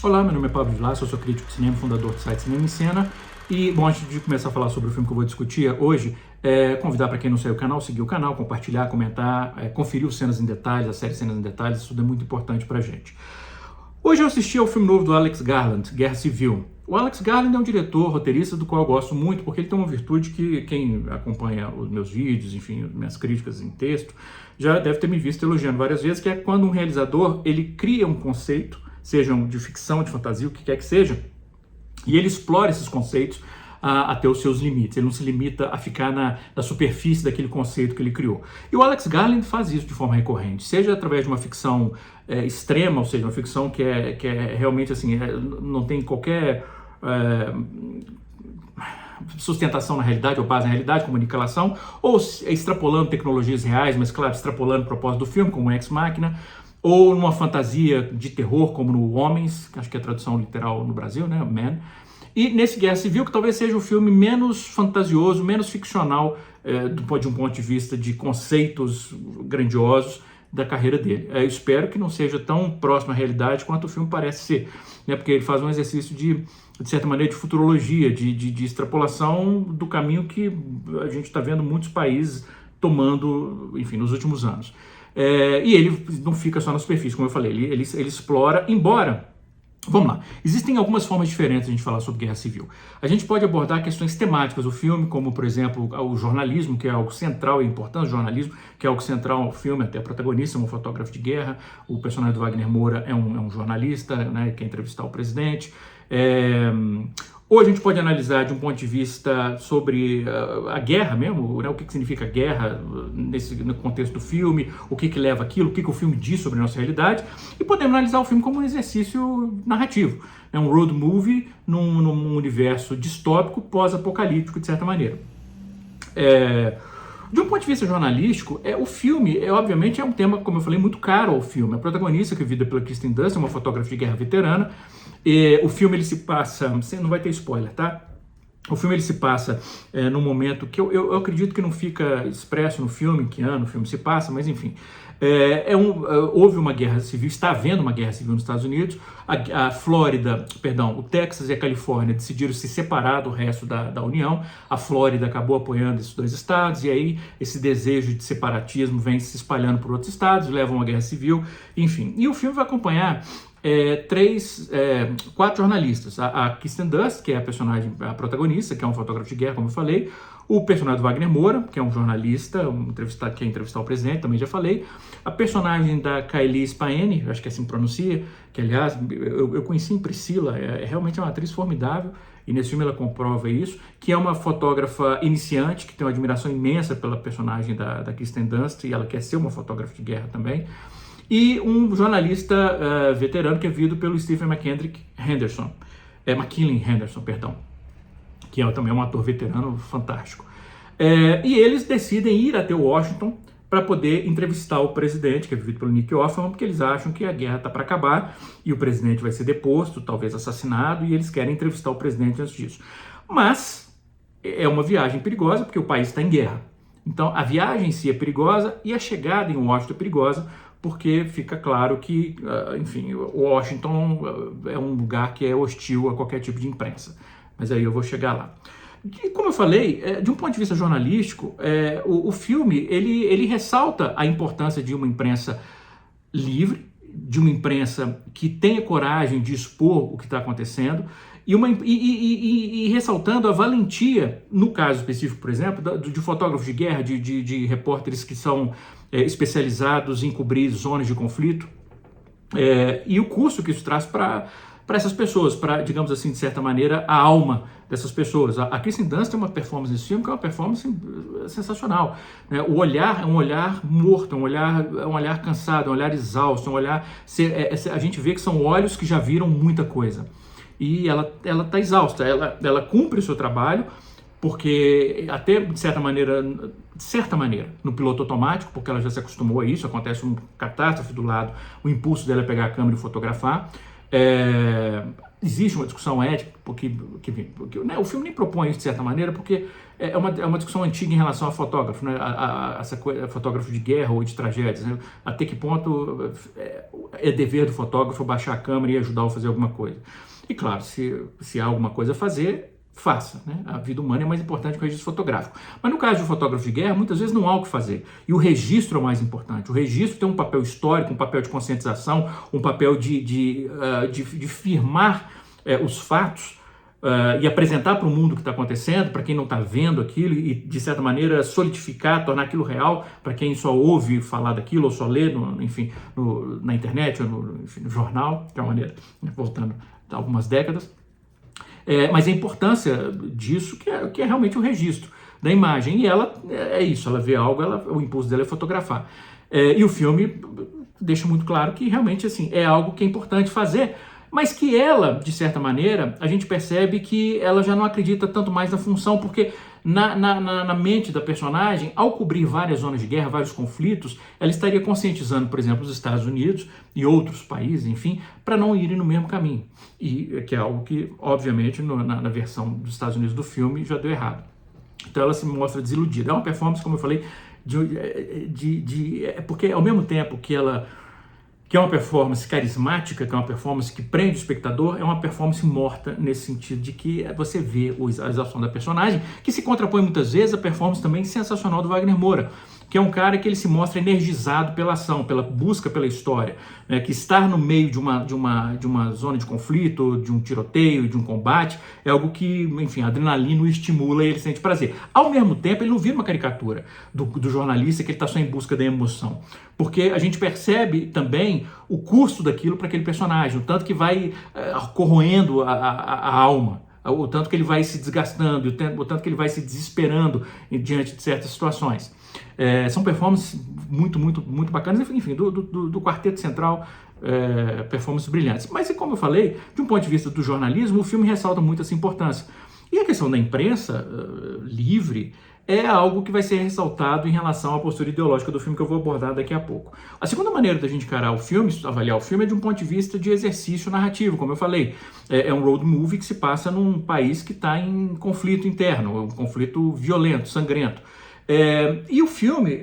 Olá, meu nome é Pablo Vilas, eu sou crítico de cinema, fundador do site Cinema em Cena. E, bom, antes de começar a falar sobre o filme que eu vou discutir hoje, convidar para quem não segue o canal, seguir o canal, compartilhar, comentar, conferir os Cenas em Detalhes, a série Cenas em Detalhes, isso tudo é muito importante pra gente. Hoje eu assisti ao filme novo do Alex Garland, Guerra Civil. O Alex Garland é um diretor, roteirista, do qual eu gosto muito, porque ele tem uma virtude que quem acompanha os meus vídeos, enfim, minhas críticas em texto, já deve ter me visto elogiando várias vezes, que é quando um realizador, ele cria um conceito, sejam de ficção, de fantasia, o que quer que seja, e ele explora esses conceitos até os seus limites. Ele não se limita a ficar na superfície daquele conceito que ele criou. E o Alex Garland faz isso de forma recorrente, seja através de uma ficção extrema, ou seja, uma ficção que é realmente assim, não tem qualquer sustentação na realidade ou base na realidade, como Aniquilação, ou extrapolando tecnologias reais, mas claro, extrapolando o propósito do filme, como Ex Machina, ou numa fantasia de terror, como no Homens, que acho que é a tradução literal no Brasil, né, Man. E nesse Guerra Civil, que talvez seja o filme menos fantasioso, menos ficcional, de um ponto de vista de conceitos grandiosos da carreira dele. Eu espero que não seja tão próximo à realidade quanto o filme parece ser, né, porque ele faz um exercício de certa maneira, de futurologia, de extrapolação do caminho que a gente está vendo muitos países tomando, enfim, nos últimos anos. E ele não fica só na superfície, como eu falei, ele explora, embora... Vamos lá, existem algumas formas diferentes de a gente falar sobre guerra civil. A gente pode abordar questões temáticas do filme, como, por exemplo, o jornalismo, que é algo central e importante, o jornalismo, que é algo central ao filme, até a protagonista é um fotógrafo de guerra, o personagem do Wagner Moura é um jornalista, né, que quer entrevistar o presidente. Ou a gente pode analisar de um ponto de vista sobre a guerra mesmo, né, o que significa guerra no contexto do filme, o que leva aquilo, o que o filme diz sobre a nossa realidade, e podemos analisar o filme como um exercício narrativo, né, um road movie num universo distópico, pós-apocalíptico, de certa maneira. De um ponto de vista jornalístico, o filme, obviamente, é um tema, como eu falei, muito caro ao filme. A protagonista, que é vivida pela Kristen Dunst, é uma fotógrafa de guerra veterana. O filme, ele se passa... Não vai ter spoiler, tá? O filme, ele se passa num momento que eu acredito que não fica expresso no filme, em que ano o filme se passa, mas enfim. Houve uma guerra civil, está havendo uma guerra civil nos Estados Unidos. A Flórida, perdão, o Texas e a Califórnia decidiram se separar do resto da União. A Flórida acabou apoiando esses dois estados, e aí esse desejo de separatismo vem se espalhando por outros estados, leva a uma guerra civil, enfim. E o filme vai acompanhar quatro jornalistas. A Kristen Dunst, que é a protagonista, que é um fotógrafo de guerra, como eu falei. O personagem do Wagner Moura, que é um jornalista, que quer entrevistar o presidente, também já falei. A personagem da Kylie Spahene, acho que assim pronuncia, que aliás, eu conheci em Priscila, realmente é uma atriz formidável, e nesse filme ela comprova isso, que é uma fotógrafa iniciante, que tem uma admiração imensa pela personagem da Kristen Dunst, e ela quer ser uma fotógrafa de guerra também. E um jornalista veterano, que é vivido pelo Stephen McKinley Henderson, perdão, que também é um ator veterano fantástico. E eles decidem ir até Washington para poder entrevistar o presidente, que é vivido pelo Nick Offerman, porque eles acham que a guerra está para acabar e o presidente vai ser deposto, talvez assassinado, e eles querem entrevistar o presidente antes disso. Mas é uma viagem perigosa, porque o país está em guerra. Então a viagem em si é perigosa e a chegada em Washington é perigosa, porque fica claro que, enfim, Washington é um lugar que é hostil a qualquer tipo de imprensa. Mas aí eu vou chegar lá. E como eu falei, de um ponto de vista jornalístico, o filme ele ressalta a importância de uma imprensa livre, de uma imprensa que tenha coragem de expor o que está acontecendo, e ressaltando a valentia, no caso específico, por exemplo, de fotógrafos de guerra, de repórteres que são especializados em cobrir zonas de conflito, e o custo que isso traz para essas pessoas, para, digamos assim, de certa maneira, a alma dessas pessoas. A Kristen Dunst tem uma performance nesse filme que é uma performance sensacional, né? O olhar é um olhar morto, é um olhar cansado, é um olhar exausto, a gente vê que são olhos que já viram muita coisa. E ela está exausta, ela cumpre o seu trabalho, porque até de certa maneira, no piloto automático, porque ela já se acostumou a isso, acontece uma catástrofe do lado, o impulso dela é pegar a câmera e fotografar. existe uma discussão ética, porque né, o filme nem propõe isso de certa maneira, porque é uma discussão antiga em relação a fotógrafo, né, essa coisa, fotógrafo de guerra ou de tragédias, né, até que ponto é dever do fotógrafo baixar a câmera e ajudar a fazer alguma coisa. E claro, se há alguma coisa a fazer, faça, né? A vida humana é mais importante que o registro fotográfico. Mas no caso de um fotógrafo de guerra, muitas vezes não há o que fazer. E o registro é o mais importante. O registro tem um papel histórico, um papel de conscientização, um papel de firmar os fatos e apresentar para o mundo o que está acontecendo, para quem não está vendo aquilo, e de certa maneira solidificar, tornar aquilo real para quem só ouve falar daquilo ou só lê, na internet ou no jornal, de uma maneira, né, voltando a algumas décadas. Mas a importância disso que é realmente o registro da imagem. E ela é isso, ela vê algo, o impulso dela é fotografar. E o filme deixa muito claro que realmente assim, é algo que é importante fazer, mas que ela, de certa maneira, a gente percebe que ela já não acredita tanto mais na função, porque na mente da personagem, ao cobrir várias zonas de guerra, vários conflitos, ela estaria conscientizando, por exemplo, os Estados Unidos e outros países, enfim, para não irem no mesmo caminho. E que é algo que, obviamente, na versão dos Estados Unidos do filme já deu errado. Então ela se mostra desiludida. É uma performance, como eu falei, porque ao mesmo tempo que é uma performance carismática, que é uma performance que prende o espectador, é uma performance morta nesse sentido de que você vê a exaustão da personagem, que se contrapõe muitas vezes à performance também sensacional do Wagner Moura, que é um cara que ele se mostra energizado pela ação, pela busca pela história, né, que estar no meio de uma zona de conflito, de um tiroteio, de um combate, é algo que, enfim, a adrenalina o estimula e ele sente prazer. Ao mesmo tempo, ele não vira uma caricatura do jornalista que ele está só em busca da emoção, porque a gente percebe também o custo daquilo para aquele personagem, o tanto que vai corroendo a alma, o tanto que ele vai se desgastando, o tanto que ele vai se desesperando diante de certas situações. São performances muito, muito, muito bacanas, enfim, do quarteto central, performances brilhantes. Mas, como eu falei, de um ponto de vista do jornalismo, o filme ressalta muito essa importância. E a questão da imprensa livre é algo que vai ser ressaltado em relação à postura ideológica do filme, que eu vou abordar daqui a pouco. A segunda maneira da gente encarar o filme, avaliar o filme, é de um ponto de vista de exercício narrativo, como eu falei. É um road movie que se passa num país que está em conflito interno, um conflito violento, sangrento. E o filme,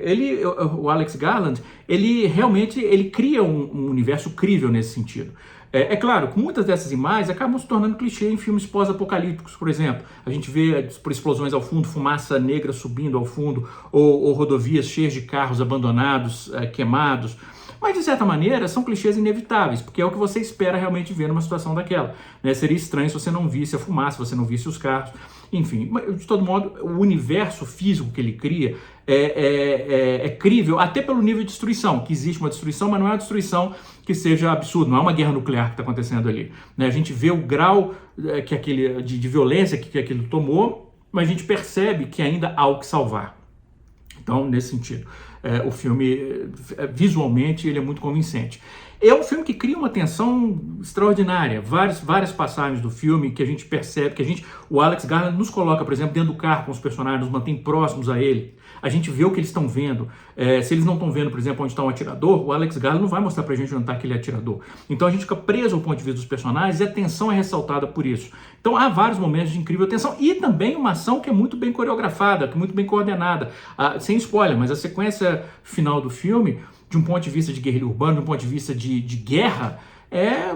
o Alex Garland, ele realmente cria um universo crível nesse sentido. É claro, com muitas dessas imagens acabam se tornando clichê em filmes pós-apocalípticos, por exemplo. A gente vê, por explosões ao fundo, fumaça negra subindo ao fundo, ou rodovias cheias de carros abandonados, queimados. Mas, de certa maneira, são clichês inevitáveis, porque é o que você espera realmente ver numa situação daquela, né? Seria estranho se você não visse a fumaça, se você não visse os carros. Enfim, de todo modo, o universo físico que ele cria é crível, até pelo nível de destruição, que existe uma destruição, mas não é uma destruição que seja absurda, não é uma guerra nuclear que está acontecendo ali, né? A gente vê o grau de violência que aquilo tomou, mas a gente percebe que ainda há o que salvar. Então, nesse sentido, o filme, visualmente, ele é muito convincente. É um filme que cria uma tensão extraordinária. Várias passagens do filme que a gente percebe, o Alex Garland nos coloca, por exemplo, dentro do carro com os personagens, nos mantém próximos a ele. A gente vê o que eles estão vendo. Se eles não estão vendo, por exemplo, onde está um atirador, o Alex Garland não vai mostrar pra gente onde está aquele atirador. Então a gente fica preso ao ponto de vista dos personagens e a tensão é ressaltada por isso. Então há vários momentos de incrível tensão e também uma ação que é muito bem coreografada, que é muito bem coordenada. Sem spoiler, mas a sequência final do filme, de um ponto de vista de guerrilha urbana, de um ponto de vista de guerra, é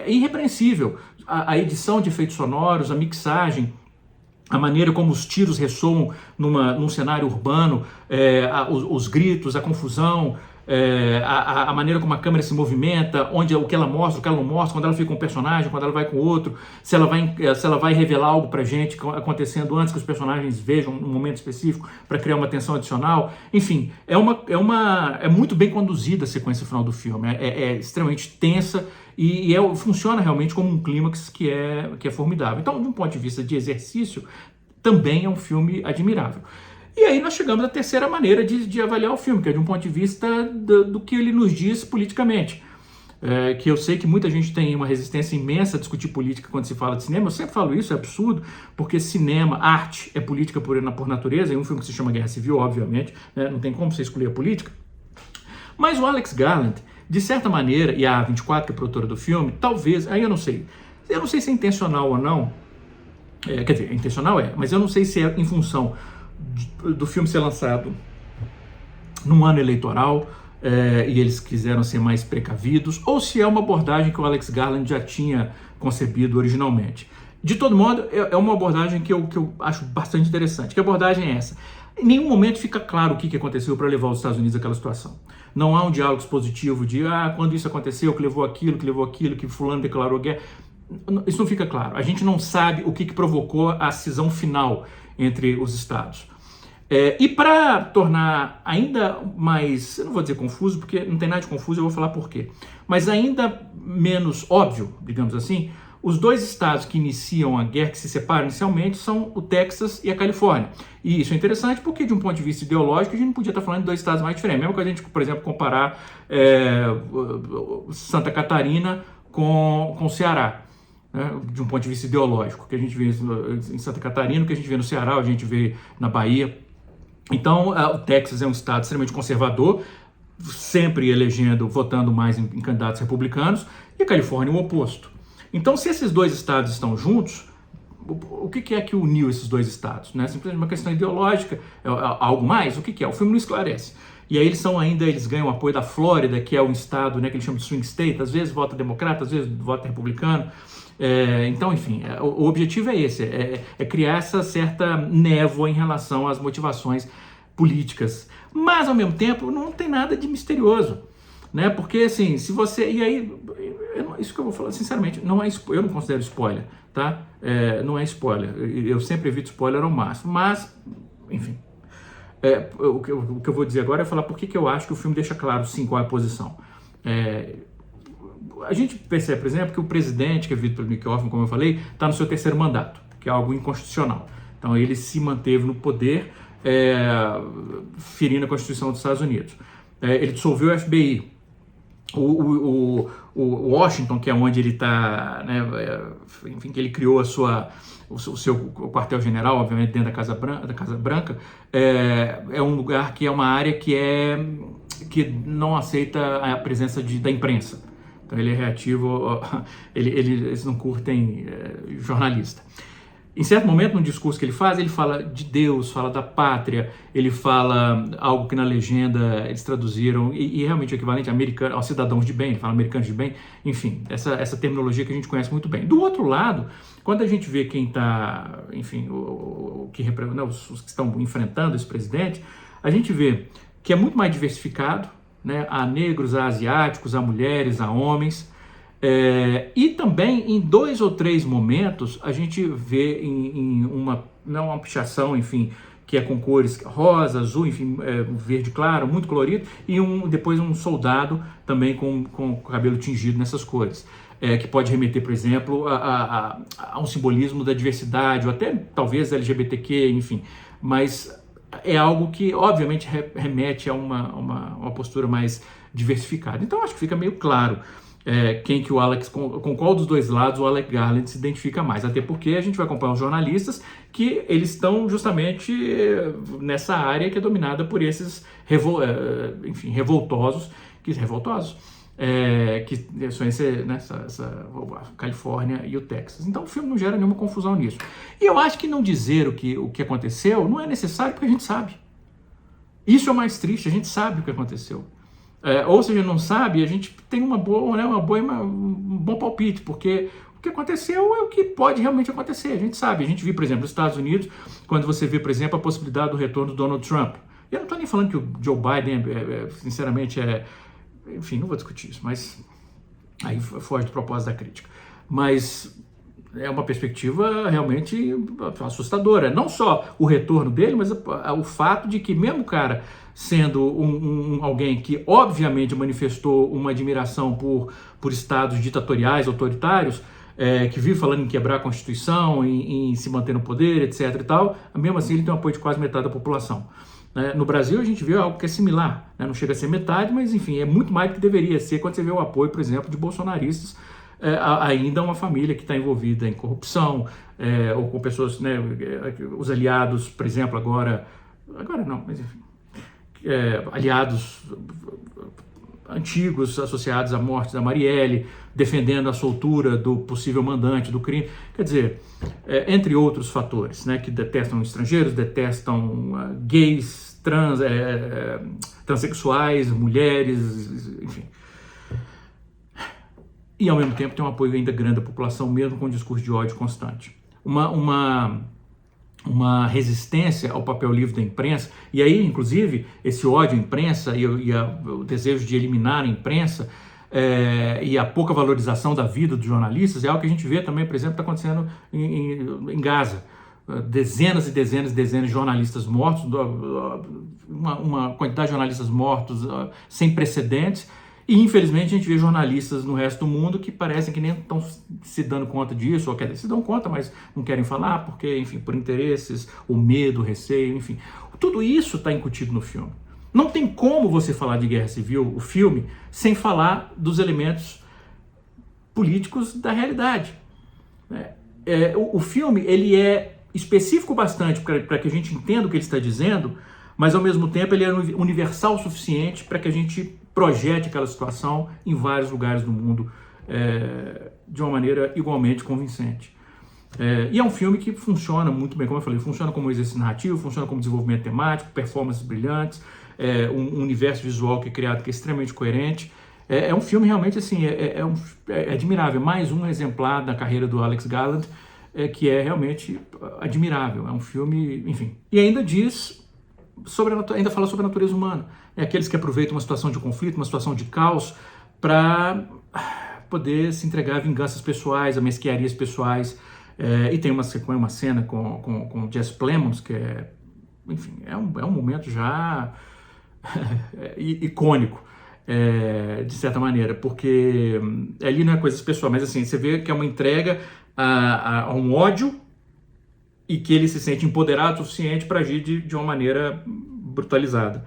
irrepreensível. A edição de efeitos sonoros, a mixagem, a maneira como os tiros ressoam num cenário urbano, os gritos, a confusão, a maneira como a câmera se movimenta, o que ela mostra, o que ela não mostra, quando ela fica com um personagem, quando ela vai com outro, se ela vai revelar algo pra gente acontecendo antes que os personagens vejam um momento específico para criar uma tensão adicional. Enfim, é muito bem conduzida a sequência final do filme, é extremamente tensa e funciona realmente como um clímax que é formidável. Então, de um ponto de vista de exercício, também é um filme admirável. E aí nós chegamos à terceira maneira de avaliar o filme, que é de um ponto de vista do que ele nos diz politicamente. Que eu sei que muita gente tem uma resistência imensa a discutir política quando se fala de cinema. Eu sempre falo isso, é absurdo, porque cinema, arte, é política por natureza. É um filme que se chama Guerra Civil, obviamente, né? Não tem como você excluir a política. Mas o Alex Garland, De certa maneira, e a A24, que é a produtora do filme, talvez, aí eu não sei se é intencional ou não, quer dizer, intencional mas eu não sei se é em função do filme ser lançado num ano eleitoral, e eles quiseram ser mais precavidos, ou se é uma abordagem que o Alex Garland já tinha concebido originalmente. De todo modo, é uma abordagem que eu acho bastante interessante. Que abordagem é essa? Em nenhum momento fica claro o que aconteceu para levar os Estados Unidos àquela situação. Não há um diálogo expositivo de quando isso aconteceu, que levou aquilo, que fulano declarou guerra. Isso não fica claro. A gente não sabe o que provocou a cisão final entre os estados. E para tornar ainda mais, eu não vou dizer confuso, porque não tem nada de confuso, eu vou falar por quê. Mas ainda menos óbvio, digamos assim, os dois estados que iniciam a guerra, que se separam inicialmente, são o Texas e a Califórnia. E isso é interessante porque, de um ponto de vista ideológico, a gente não podia estar falando de dois estados mais diferentes. Mesmo que a gente, por exemplo, comparar Santa Catarina com o Ceará. De um ponto de vista ideológico, que a gente vê em Santa Catarina, que a gente vê no Ceará, a gente vê na Bahia. Então, o Texas é um estado extremamente conservador, sempre votando mais em candidatos republicanos, e a Califórnia o oposto. Então, se esses dois estados estão juntos, o que é que uniu esses dois estados? Né? Simplesmente uma questão ideológica, algo mais? O que é? O filme não esclarece. E aí eles ganham o apoio da Flórida, que é um estado, né, que eles chamam de swing state, às vezes vota democrata, às vezes vota republicano. Então, enfim, o objetivo é esse, é criar essa certa névoa em relação às motivações políticas. Mas, ao mesmo tempo, não tem nada de misterioso, né? Porque, assim, se você... E aí, isso que eu vou falar, sinceramente, eu não considero spoiler, tá? Não é spoiler. Eu sempre evito spoiler ao máximo. Mas, enfim, o que eu vou dizer agora é falar por que eu acho que o filme deixa claro, sim, qual é a posição. A gente percebe, por exemplo, que o presidente, que é vivido pelo Nick Offerman, como eu falei, está no seu terceiro mandato, que é algo inconstitucional. Então, ele se manteve no poder, ferindo a Constituição dos Estados Unidos. Ele dissolveu o FBI. O Washington, que é onde ele está, né, enfim, que ele criou o seu quartel-general, obviamente, dentro da Casa Branca, é um lugar que é uma área que não aceita a presença da imprensa. Então ele é reativo, eles não curtem jornalista. Em certo momento, no discurso que ele fala de Deus, fala da pátria, ele fala algo que na legenda eles traduziram, e realmente o equivalente americano, aos cidadãos de bem, ele fala americanos de bem, enfim, essa terminologia que a gente conhece muito bem. Do outro lado, quando a gente vê quem está, enfim, os que estão enfrentando esse presidente, a gente vê que é muito mais diversificado, né? Há negros, há asiáticos, há mulheres, há homens. E também em 2 ou 3 momentos a gente vê em uma pichação, enfim, que é com cores rosa, azul, enfim, verde claro, muito colorido, e depois um soldado também com o cabelo tingido nessas cores, que pode remeter, por exemplo, a um simbolismo da diversidade, ou até talvez LGBTQ, enfim, mas é algo que obviamente remete a uma postura mais diversificada. Então acho que fica meio claro quem que o Alex, com qual dos dois lados o Alex Garland se identifica mais, até porque a gente vai acompanhar os jornalistas que eles estão justamente nessa área que é dominada por esses revoltosos, que são essa Califórnia e o Texas. Então o filme não gera nenhuma confusão nisso. E eu acho que não dizer o que aconteceu não é necessário, porque a gente sabe. Isso é o mais triste, a gente sabe o que aconteceu. Ou se a gente não sabe, a gente tem um bom palpite, porque o que aconteceu é o que pode realmente acontecer, a gente sabe. A gente viu, por exemplo, nos Estados Unidos, quando você vê, por exemplo, a possibilidade do retorno do Donald Trump. Eu não estou nem falando que o Joe Biden, sinceramente, enfim, não vou discutir isso, mas aí foge do propósito da crítica. Mas é uma perspectiva realmente assustadora. Não só o retorno dele, mas o fato de que mesmo o cara sendo alguém que obviamente manifestou uma admiração por estados ditatoriais, autoritários, que vive falando em quebrar a Constituição, em se manter no poder, etc. e tal, mesmo assim ele tem um apoio de quase metade da população. No Brasil a gente vê algo que é similar, né? Não chega a ser metade, mas enfim, é muito mais do que deveria ser quando você vê o apoio, por exemplo, de bolsonaristas, ainda uma família que está envolvida em corrupção, ou com pessoas, né, os aliados, por exemplo, agora não, mas enfim, aliados antigos associados à morte da Marielle, defendendo a soltura do possível mandante do crime. Quer dizer, entre outros fatores, né, que detestam estrangeiros, detestam gays, transexuais, mulheres, enfim. E, ao mesmo tempo, tem um apoio ainda grande da população, mesmo com um discurso de ódio constante. Uma resistência ao papel livre da imprensa, e aí, inclusive, esse ódio à imprensa e o desejo de eliminar a imprensa e a pouca valorização da vida dos jornalistas é algo que a gente vê também, por exemplo, está acontecendo em Gaza. Dezenas e dezenas e dezenas de jornalistas mortos, uma quantidade de jornalistas mortos sem precedentes, e infelizmente a gente vê jornalistas no resto do mundo que parecem que nem estão se dando conta disso, ou querem se dão conta, mas não querem falar, porque, enfim, por interesses, o medo, o receio, enfim. Tudo isso está incutido no filme. Não tem como você falar de Guerra Civil, o filme, sem falar dos elementos políticos da realidade. O filme, ele é específico bastante para que a gente entenda o que ele está dizendo, mas ao mesmo tempo ele é universal o suficiente para que a gente projete aquela situação em vários lugares do mundo de uma maneira igualmente convincente. E é um filme que funciona muito bem, como eu falei, funciona como exercício narrativo, funciona como desenvolvimento temático, performances brilhantes, um universo visual que é criado que é extremamente coerente. É um filme realmente assim, é admirável, mais um exemplar da carreira do Alex Garland, que é realmente admirável. É um filme, enfim, e ainda ainda fala sobre a natureza humana. Aqueles que aproveitam uma situação de conflito, uma situação de caos, para poder se entregar a vinganças pessoais, a mesquinharias pessoais. E tem uma cena com Jesse Plemons, que enfim, é um momento já icônico, de certa maneira, porque ali não é coisas pessoais, mas assim, você vê que é uma entrega a um ódio e que ele se sente empoderado o suficiente para agir de uma maneira brutalizada.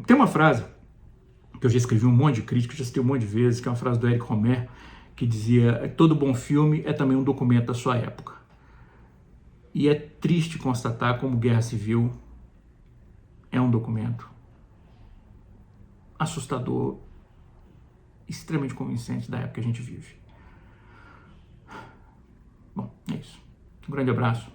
Tem uma frase que eu já escrevi um monte de crítica, já citei um monte de vezes, que é uma frase do Eric Romer, que dizia: todo bom filme é também um documento da sua época. E é triste constatar como Guerra Civil é um documento assustador, extremamente convincente da época que a gente vive. Bom, é isso. Um grande abraço.